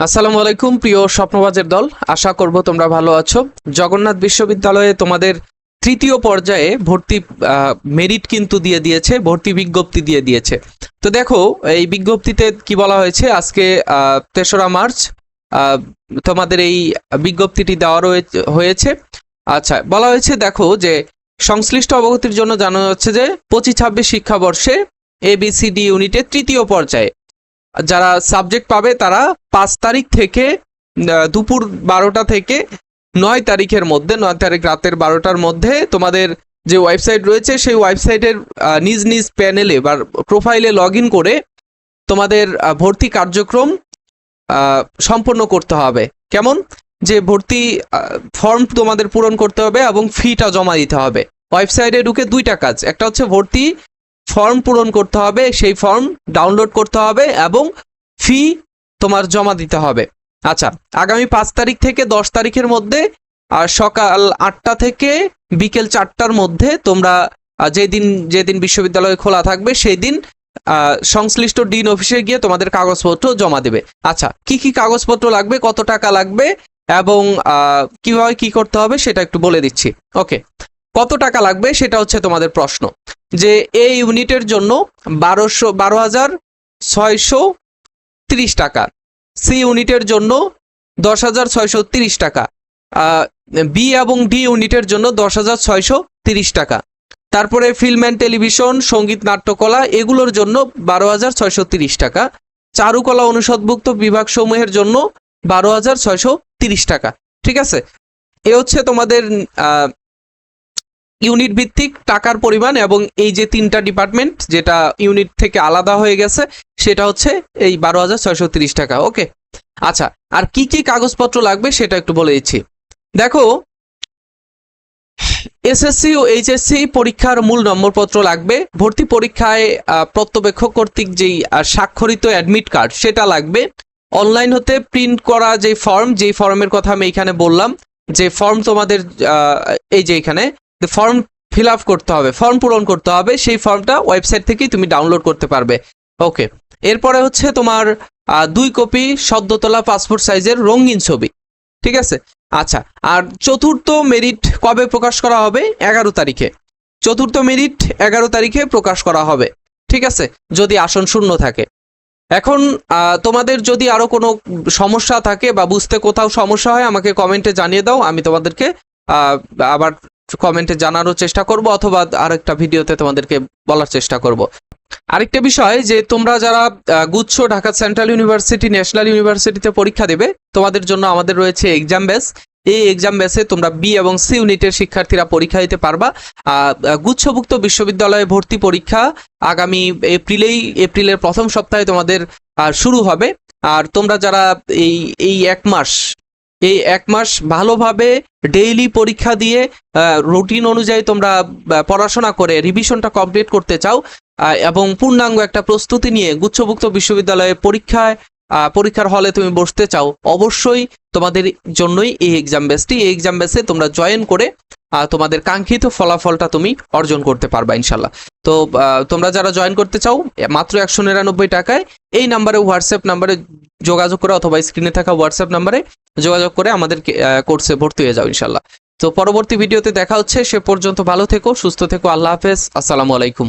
আসসালামু আলাইকুম প্রিয় স্বপ্নবাজের দল, আশা করব তোমরা ভালো আছো। জগন্নাথ বিশ্ববিদ্যালয়ে তোমাদের তৃতীয় পর্যায়ে ভর্তি মেরিট কিন্তু দিয়ে দিয়েছে, ভর্তি বিজ্ঞপ্তি দিয়ে দিয়েছে। তো দেখো এই বিজ্ঞপ্তিতে কি বলা হয়েছে, আজকে ৩রা মার্চ তোমাদের এই বিজ্ঞপ্তিটি দেওয়া হয়েছে। আচ্ছা, বলা হয়েছে দেখো যে সংশ্লিষ্ট অবগতির জন্য জানানো যাচ্ছে যে ২৫-২৬ শিক্ষাবর্ষে ABCD ইউনিটের তৃতীয় পর্যায়ে যারা সাবজেক্ট পাবে তারা ৫ তারিখ থেকে দুপুর ১২টা থেকে ৯ তারিখের মধ্যে, ৯ তারিখ রাতের ১২টার মধ্যে তোমাদের যে ওয়েবসাইট রয়েছে সেই ওয়েবসাইটের নিজ নিজ প্যানেলে বা প্রোফাইলে লগ ইন করে তোমাদের ভর্তি কার্যক্রম সম্পন্ন করতে হবে। কেমন? যে ভর্তি ফর্ম তোমাদের পূরণ করতে হবে এবং ফিটা জমা দিতে হবে। ওয়েবসাইটে ঢুকে দুইটা কাজ, একটা হচ্ছে ভর্তি ফর্ম পূরণ করতে হবে, সেই ফর্ম ডাউনলোড করতে হবে এবং ফি তোমার জমা দিতে হবে। আচ্ছা, আগামী ৫ তারিখ থেকে ১০ তারিখের মধ্যে সকাল ৮টা থেকে বিকেল ৪টার মধ্যে তোমরা যেদিন বিশ্ববিদ্যালয় খোলা থাকবে সেই দিন সংশ্লিষ্ট ডিন অফিসে গিয়ে তোমাদের কাগজপত্র জমা দেবে। আচ্ছা, কি কি কাগজপত্র লাগবে, কত টাকা লাগবে এবং কিভাবে কি করতে হবে সেটা একটু বলে দিচ্ছি। ওকে, কত টাকা লাগবে সেটা হচ্ছে তোমাদের প্রশ্ন। যে এই ইউনিটের জন্য ১২৬৩০ টাকা, সি ইউনিটের জন্য ১০৬৩০ টাকা, বি এবং ডি ইউনিটের জন্য ১০৬৩০ টাকা। তারপরে ফিল্ম অ্যান্ড টেলিভিশন, সঙ্গীত, নাট্যকলা এগুলোর জন্য ১২৬৩০ টাকা। চারুকলা অনুষদভুক্ত বিভাগসমূহের জন্য ১২৬৩০ টাকা। ঠিক আছে, এ হচ্ছে তোমাদের ইউনিট ভিত্তিক টাকার পরিমাণ। এবং এই যে ৩টা ডিপার্টমেন্ট যেটা ইউনিট থেকে আলাদা হয়ে গেছে সেটা হচ্ছে এই ১২৬৩০ টাকা। ওকে, আচ্ছা, আর কি কি কাগজপত্র লাগবে সেটা একটু বলে দিচ্ছি। দেখো, এসএসসি ও এইচএসসি পরীক্ষার মূল নম্বরপত্র লাগবে। ভর্তি পরীক্ষায় প্রত্যবেক্ষক কর্তৃক যেই স্বাক্ষরিত অ্যাডমিট কার্ড সেটা লাগবে। অনলাইন হতে প্রিন্ট করা যে ফর্ম, যেই ফর্মের কথা আমি এখানে বললাম, যে ফর্ম তোমাদের এই যে এখানে ফর্ম ফিল আপ করতে হবে, ফর্ম পূরণ করতে হবে, সেই ফর্মটা ওয়েবসাইট থেকেই তুমি ডাউনলোড করতে পারবে। ওকে, এরপরে হচ্ছে তোমার ২ কপি সদ্য তোলা পাসপোর্ট সাইজের রঙিন ছবি। ঠিক আছে, আচ্ছা, আর চতুর্থ মেরিট কবে প্রকাশ করা হবে? ১১ তারিখে। চতুর্থ মেরিট ১১ তারিখে প্রকাশ করা হবে। ঠিক আছে, যদি আসন শূন্য থাকে। এখন তোমাদের যদি আরো কোনো সমস্যা থাকে বা বুঝতে কোথাও সমস্যা হয় আমাকে কমেন্টে জানিয়ে দাও, আমি তোমাদেরকে আবার কমেন্টে জানানোর চেষ্টা করব অথবা আরেকটা ভিডিওতে তোমাদেরকে বলার চেষ্টা করব। আরেকটা বিষয়, যে তোমরা যারা গুচ্ছ, ঢাকা সেন্ট্রাল ইউনিভার্সিটি, ন্যাশনাল ইউনিভার্সিটিতে পরীক্ষা দেবে, তোমাদের জন্য আমাদের রয়েছে এক্সাম ব্যাচ। এই এক্সাম ব্যাচে তোমরা বি এবং সি ইউনিটের শিক্ষার্থীরা পরীক্ষা দিতে পারবা। গুচ্ছভুক্ত বিশ্ববিদ্যালয়ে ভর্তি পরীক্ষা আগামী এপ্রিলের প্রথম সপ্তাহে তোমাদের শুরু হবে। আর তোমরা যারা এই এক মাস ভালোভাবে ডেইলি পরীক্ষা দিয়ে রুটিন অনুযায়ী তোমরা পড়াশোনা করে রিভিশনটা কমপ্লিট করতে চাও এবং পূর্ণাঙ্গ একটা প্রস্তুতি নিয়ে গুচ্ছভুক্ত বিশ্ববিদ্যালয়ে পরীক্ষার হলে তুমি বসতে চাও, অবশ্যই তোমাদের জন্যই এই এক্সাম ব্যাচটি। এই এক্সাম ব্যাচে তোমরা জয়েন করে তোমাদের কাঙ্ক্ষিত ফলাফলটা তুমি অর্জন করতে পারবা ইনশাল্লাহ। তো তোমরা যারা জয়েন করতে চাও মাত্র ১৯৯ টাকায় এই নাম্বারে, হোয়াটসঅ্যাপ নাম্বারে যোগাযোগ করে অথবা স্ক্রিনে থাকা হোয়াটসঅ্যাপ নাম্বারে যোগাযোগ করে আমাদের কোর্সে ভর্তি হয়ে যাও ইনশাল্লাহ। তো পরবর্তী ভিডিওতে দেখা হচ্ছে, সে পর্যন্ত ভালো থেকো, সুস্থ থেকো, আল্লাহ হাফেজ, আসসালামু আলাইকুম।